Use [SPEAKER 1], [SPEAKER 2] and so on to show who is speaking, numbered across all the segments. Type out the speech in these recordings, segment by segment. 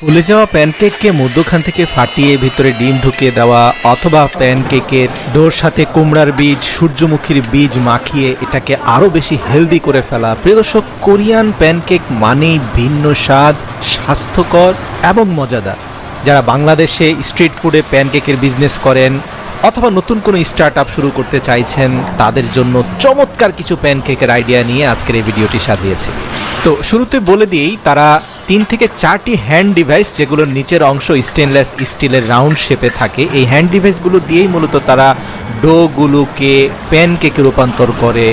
[SPEAKER 1] ফুলে যাওয়া প্যানকেককে মধ্যখান থেকে ফাটিয়ে ভিতরে ডিম ঢুকিয়ে দেওয়া অথবা প্যানকেকের ডোর সাথে কুমড়ার বীজ সূর্যমুখীর বীজ মাখিয়ে এটাকে আরও বেশি হেলদি করে ফেলা। প্রিয় দর্শক, কোরিয়ান প্যানকেক মানেই ভিন্ন স্বাদ, স্বাস্থ্যকর এবং মজাদার। যারা বাংলাদেশে স্ট্রিট ফুডে প্যানকেকের বিজনেস করেন অথবা নতুন কোনো স্টার্ট আপ শুরু করতে চাইছেন, তাদের জন্য চমৎকার কিছু প্যানকেকের আইডিয়া নিয়ে আজকের এই ভিডিওটি সাজিয়েছি। তো শুরুতে বলে দিয়েই, তারা 3 থেকে 4টি হ্যান্ড ডিভাইস, যেগুলোর নিচের অংশ স্টেনলেস স্টিলের রাউন্ড শেপে থাকে, এই হ্যান্ড ডিভাইসগুলো দিয়েই মূলত তারা ডোগুলোকে প্যানকেকে রূপান্তর করে।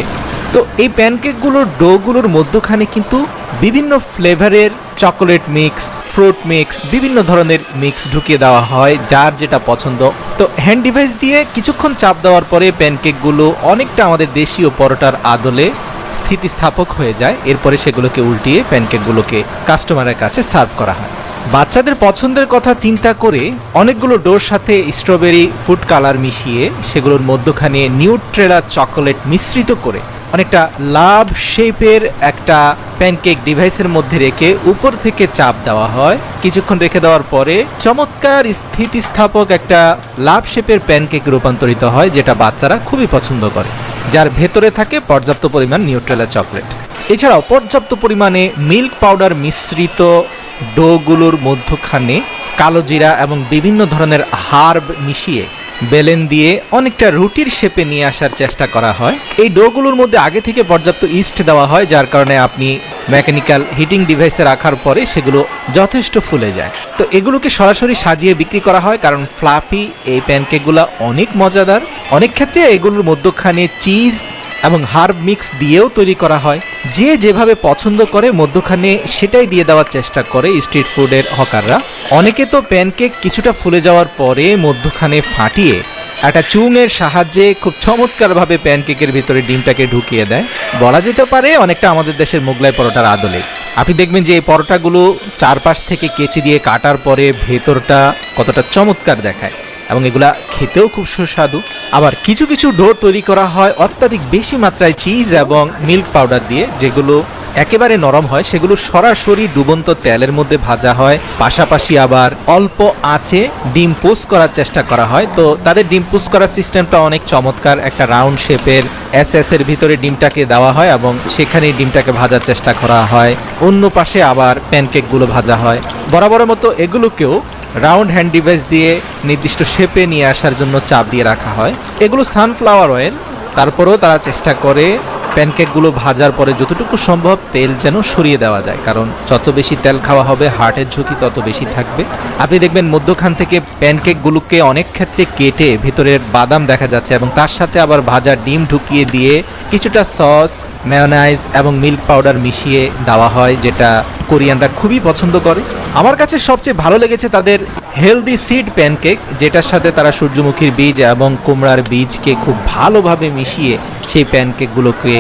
[SPEAKER 1] তো এই প্যানকেকগুলোর ডোগুলোর মধ্যখানে কিন্তু বিভিন্ন ফ্লেভারের চকোলেট মিক্স, ফ্রুট মিক্স, বিভিন্ন ধরনের মিক্স ঢুকিয়ে দেওয়া হয়, যার যেটা পছন্দ। তো হ্যান্ড ডিভাইস দিয়ে কিছুক্ষণ চাপ দেওয়ার পরে প্যানকেকগুলো অনেকটা আমাদের দেশীয় পরোটার আদলে স্থিতিস্থাপক হয়ে যায়। এরপরে সেগুলোকে উল্টিয়ে প্যানকেকগুলোকে কাস্টমারের কাছে সার্ভ করা হয়। বাচ্চাদের পছন্দের কথা চিন্তা করে অনেকগুলো ডোর সাথে স্ট্রবেরি ফুড কালার মিশিয়ে সেগুলোর মধ্যখানে নিউট্রেলা চকোলেট মিশ্রিত করে অনেকটা লাভ শেপের একটা প্যানকেক ডিভাইসের মধ্যে রেখে উপর থেকে চাপ দেওয়া হয়। কিছুক্ষণ রেখে দেওয়ার পরে চমৎকার স্থিতিস্থাপক একটা লাভ শেপের প্যানকেক রূপান্তরিত হয়, যেটা বাচ্চারা খুবই পছন্দ করে, যার ভেতরে থাকে পর্যাপ্ত পরিমাণ নিউট্রেলা চকলেট। এছাড়াও পর্যাপ্ত পরিমাণে মিল্ক পাউডার মিশ্রিত ডোগুলোর মধ্যখানে কালো জিরা এবং বিভিন্ন ধরনের হার্ব মিশিয়ে বেলেন দিয়ে অনেকটা রুটির শেপে নিয়ে আসার চেষ্টা করা হয়। এই ডোগুলোর মধ্যে আগে থেকে পর্যাপ্ত ইস্ট দেওয়া হয়, যার কারণে আপনি মেকানিক্যাল হিটিং ডিভাইসে রাখার পরে সেগুলো যথেষ্ট ফুলে যায়। তো এগুলোকে সরাসরি সাজিয়ে বিক্রি করা হয়, কারণ ফ্লাফি এই প্যানকেকগুলো অনেক মজাদার। অনেক ক্ষেত্রে এগুলোর মধ্যখানে চিজ এবং হার্ব মিক্স দিয়েও তৈরি করা হয়। যে যেভাবে পছন্দ করে মধ্যখানে সেটাই দিয়ে দেওয়ার চেষ্টা করে স্ট্রিট ফুডের হকাররা। অনেকে তো প্যানকেক কিছুটা ফুলে যাওয়ার পরে মধ্যখানে ফাটিয়ে একটা চুনের সাহায্যে খুব চমৎকারভাবে প্যানকেকের ভিতরে ডিমটাকে ঢুকিয়ে দেয়। বলা যেতে পারে অনেকটা আমাদের দেশের মোগলাই পরোটার আদলে। আপনি দেখবেন যে এই পরোটাগুলো চারপাশ থেকে কেচি দিয়ে কাটার পরে ভেতরটা কতটা চমৎকার দেখায়, এবং এগুলা খেতেও খুব সুস্বাদু। আবার কিছু কিছু ডো তৈরি করা হয় অত্যাধিক বেশি মাত্রায় চিজ এবং মিল্ক পাউডার দিয়ে, যেগুলো একেবারে নরম হয়। সেগুলো সরাসরি ডুবন্ত তেলের মধ্যে ভাজা হয়, পাশাপাশি আবার অল্প আঁচে ডিম পোস্ট করার চেষ্টা করা হয়। তো তাদের ডিম পোস্ট করার সিস্টেমটা অনেক চমৎকার। একটা রাউন্ড শেপের এর ভিতরে ডিমটাকে দেওয়া হয় এবং সেখানেই ডিমটাকে ভাজার চেষ্টা করা হয়। অন্য পাশে আবার প্যানকেকগুলো ভাজা হয়। বরাবরের মতো এগুলোকেও রাউন্ড হ্যান্ড ডিভাইস দিয়ে নির্দিষ্ট শেপে নিয়ে আসার জন্য চাপ দিয়ে রাখা হয়। এগুলো সানফ্লাওয়ার অয়েল। তারপরেও তারা চেষ্টা করে প্যানকেকগুলো ভাজার পরে যতটুকু সম্ভব তেল যেন সরিয়ে দেওয়া যায়, কারণ যত বেশি তেল খাওয়া হবে হার্টের ঝুঁকি তত বেশি থাকবে। আপনি দেখবেন মধ্যখান থেকে প্যানকেকগুলোকে অনেক ক্ষেত্রে কেটে ভিতরের বাদাম দেখা যাচ্ছে, এবং তার সাথে আবার ভাজা ডিম ঢুকিয়ে দিয়ে কিছুটা সস, মেয়োনাইজ এবং মিল্ক পাউডার মিশিয়ে দেওয়া হয়, যেটা কোরিয়ানরা খুবই পছন্দ করে। আমার কাছে সবচেয়ে ভালো লেগেছে তাদের হেলদি সিড প্যানকেক, যেটার সাথে তারা সূর্যমুখীর বীজ এবং কুমড়ার বীজকে খুব ভালোভাবে মিশিয়ে সেই প্যানকেকগুলোকে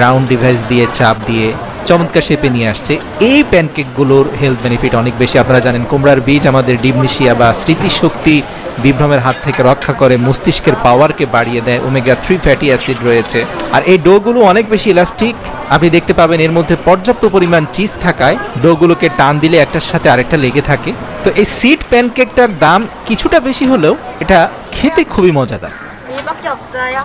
[SPEAKER 1] রাউন্ড ডিভাইস দিয়ে চাপ দিয়ে চমৎকার শেপে নিয়ে আসছে। এই প্যানকেকগুলোর হেলথ বেনিফিট অনেক বেশি। আপনারা জানেন কুমড়ার বীজ আমাদের ডিমনেশিয়া বা স্মৃতিশক্তি, বিভ্রমের হাত থেকে রক্ষা করে, মস্তিষ্কের পাওয়ারকে বাড়িয়ে দেয়, ওমেগা 3 ফ্যাটি অ্যাসিড রয়েছে। আর এই ডোগুলো অনেক বেশি ইলাস্টিক। আপনি দেখতে পাবেন এর মধ্যে পর্যাপ্ত পরিমাণ চিজ থাকায় ডোগুলোকে টান দিলে একটার সাথে আরেকটা লেগে থাকে। তো এই সিড প্যানকেকটার দাম কিছুটা বেশি হলেও এটা খেতে খুবই মজাদার।
[SPEAKER 2] 이밖에 없어요.